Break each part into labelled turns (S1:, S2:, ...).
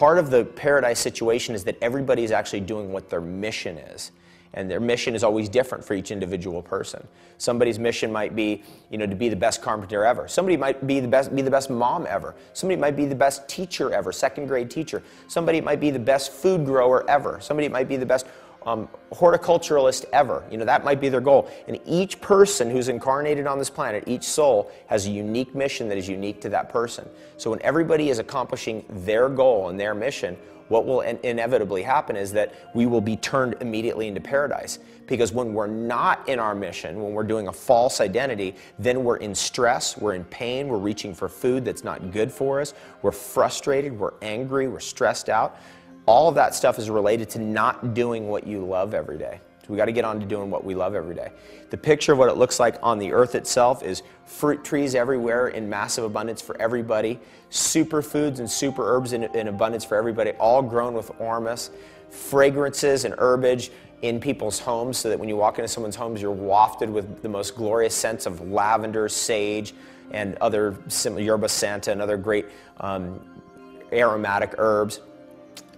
S1: part of the paradise situation is that everybody's actually doing what their mission is. And their mission is always different for each individual person. Somebody's mission might be, to be the best carpenter ever. Somebody might be the best mom ever. Somebody might be the best teacher ever, second grade teacher. Somebody might be the best food grower ever. Somebody might be the best horticulturalist ever. That might be their goal. And each person who's incarnated on this planet, each soul, has a unique mission that is unique to that person. So when everybody is accomplishing their goal and their mission, what will inevitably happen is that we will be turned immediately into paradise. Because when we're not in our mission, when we're doing a false identity, then we're in stress, we're in pain, we're reaching for food that's not good for us, we're frustrated, we're angry, we're stressed out. All of that stuff is related to not doing what you love every day. So we got to get on to doing what we love every day. The picture of what it looks like on the earth itself is fruit trees everywhere in massive abundance for everybody, superfoods and super herbs in abundance for everybody, all grown with ormus, fragrances and herbage in people's homes so that when you walk into someone's homes, you're wafted with the most glorious scents of lavender, sage, and other yerba santa and other great aromatic herbs.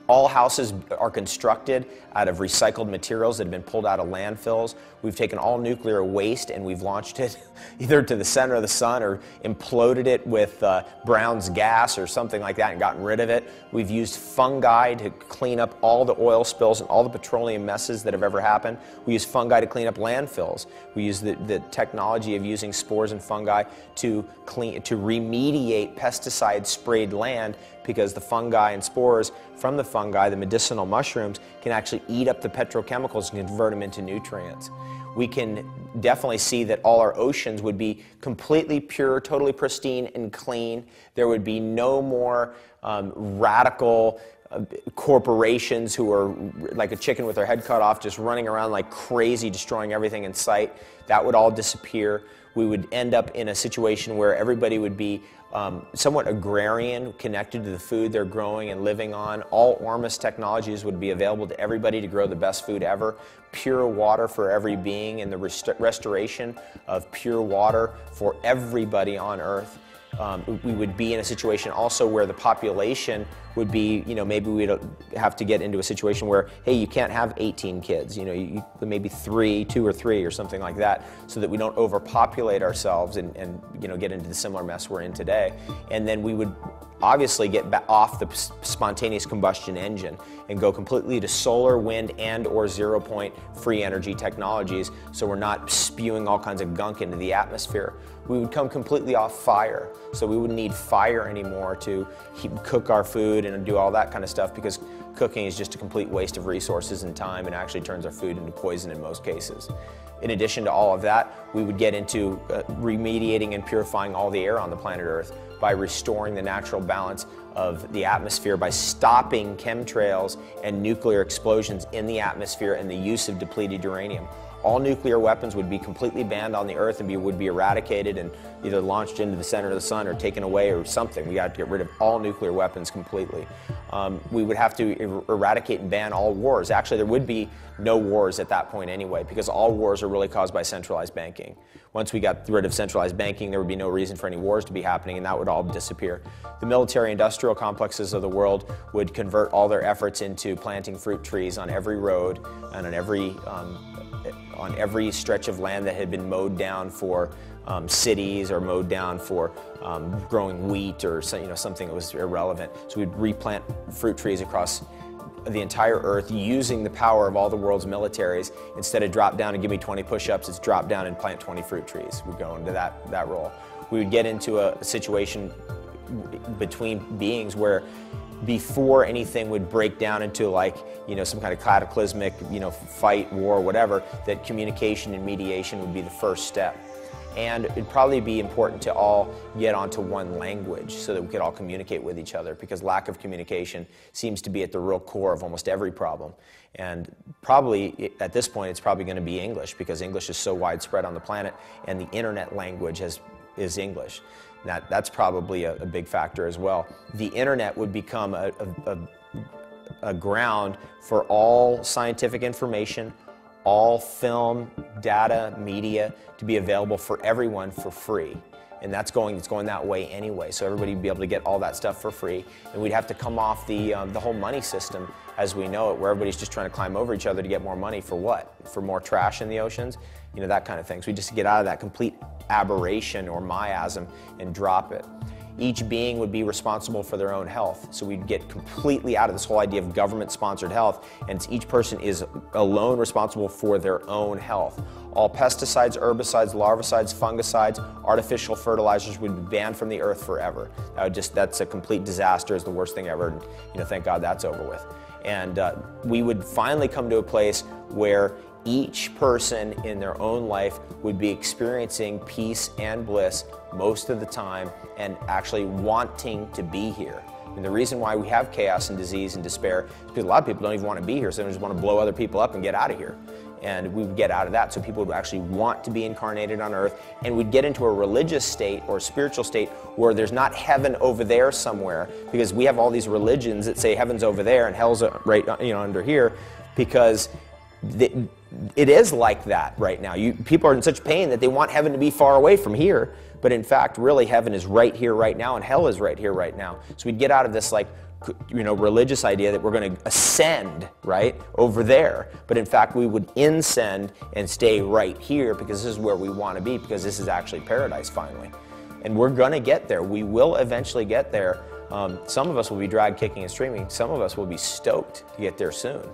S1: All houses are constructed out of recycled materials that have been pulled out of landfills. We've taken all nuclear waste and we've launched it either to the center of the sun or imploded it with Brown's gas or something like that and gotten rid of it. We've used fungi to clean up all the oil spills and all the petroleum messes that have ever happened. We use fungi to clean up landfills. We use the technology of using spores and fungi to remediate pesticide-sprayed land, because the fungi and spores from the fungi, the medicinal mushrooms, can actually eat up the petrochemicals and convert them into nutrients. We can definitely see that all our oceans would be completely pure, totally pristine and clean. There would be no more radical corporations who are like a chicken with their head cut off, just running around like crazy, destroying everything in sight. That would all disappear. We would end up in a situation where everybody would be somewhat agrarian, connected to the food they're growing and living on. All Ormus technologies would be available to everybody to grow the best food ever. Pure water for every being, and the restoration of pure water for everybody on Earth. We would be in a situation also where the population would be, maybe we'd have to get into a situation where, hey, you can't have 18 kids, maybe 2 or 3 or something like that, so that we don't overpopulate ourselves and get into the similar mess we're in today. And then we would obviously get off the spontaneous combustion engine and go completely to solar, wind, and or 0-point free energy technologies, so we're not spewing all kinds of gunk into the atmosphere. We would come completely off fire, so we wouldn't need fire anymore to cook our food and do all that kind of stuff, because cooking is just a complete waste of resources and time and actually turns our food into poison in most cases. In addition to all of that, we would get into remediating and purifying all the air on the planet Earth by restoring the natural balance of the atmosphere, by stopping chemtrails and nuclear explosions in the atmosphere and the use of depleted uranium. All nuclear weapons would be completely banned on the Earth and would be eradicated and either launched into the center of the sun or taken away or something. We got to get rid of all nuclear weapons completely. We would have to eradicate and ban all wars. Actually, there would be no wars at that point anyway, because all wars are really caused by centralized banking. Once we got rid of centralized banking, there would be no reason for any wars to be happening, and that would all disappear. The military-industrial complexes of the world would convert all their efforts into planting fruit trees on every road and on every stretch of land that had been mowed down for cities or mowed down for growing wheat or something that was irrelevant. So we'd replant fruit trees across the entire Earth using the power of all the world's militaries. Instead of drop down and give me 20 push-ups, it's drop down and plant 20 fruit trees. We'd go into that role. We would get into a situation between beings where before anything would break down into some kind of cataclysmic, fight, war, whatever, that communication and mediation would be the first step. And it'd probably be important to all get onto one language so that we could all communicate with each other, because lack of communication seems to be at the real core of almost every problem. And probably, at this point, it's probably going to be English, because English is so widespread on the planet, and the internet language is English. That's probably a big factor as well. The internet would become a ground for all scientific information, all film, data, media to be available for everyone for free. and it's going that way anyway. So everybody would be able to get all that stuff for free, and we'd have to come off the whole money system as we know it, where everybody's just trying to climb over each other to get more money for what? For more trash in the oceans, that kind of thing. So we just get out of that complete aberration or miasm and drop it. Each being would be responsible for their own health. So we'd get completely out of this whole idea of government-sponsored health, and each person is alone responsible for their own health. All pesticides, herbicides, larvicides, fungicides, artificial fertilizers would be banned from the earth forever. That's a complete disaster. It's the worst thing ever. And, thank God that's over with. And we would finally come to a place where each person in their own life would be experiencing peace and bliss most of the time and actually wanting to be here. And the reason why we have chaos and disease and despair is because a lot of people don't even want to be here, so they just want to blow other people up and get out of here. And we would get out of that, so people would actually want to be incarnated on earth, and we'd get into a religious state or spiritual state where there's not heaven over there somewhere, because we have all these religions that say heaven's over there and hell's right under here, because it is like that right now. People are in such pain that they want heaven to be far away from here, but in fact, really, heaven is right here, right now, and hell is right here, right now. So we'd get out of this religious idea that we're going to ascend right over there, but in fact, we would ascend and stay right here because this is where we want to be, because this is actually paradise finally, and we're going to get there. We will eventually get there. Some of us will be dragged kicking and screaming. Some of us will be stoked to get there soon.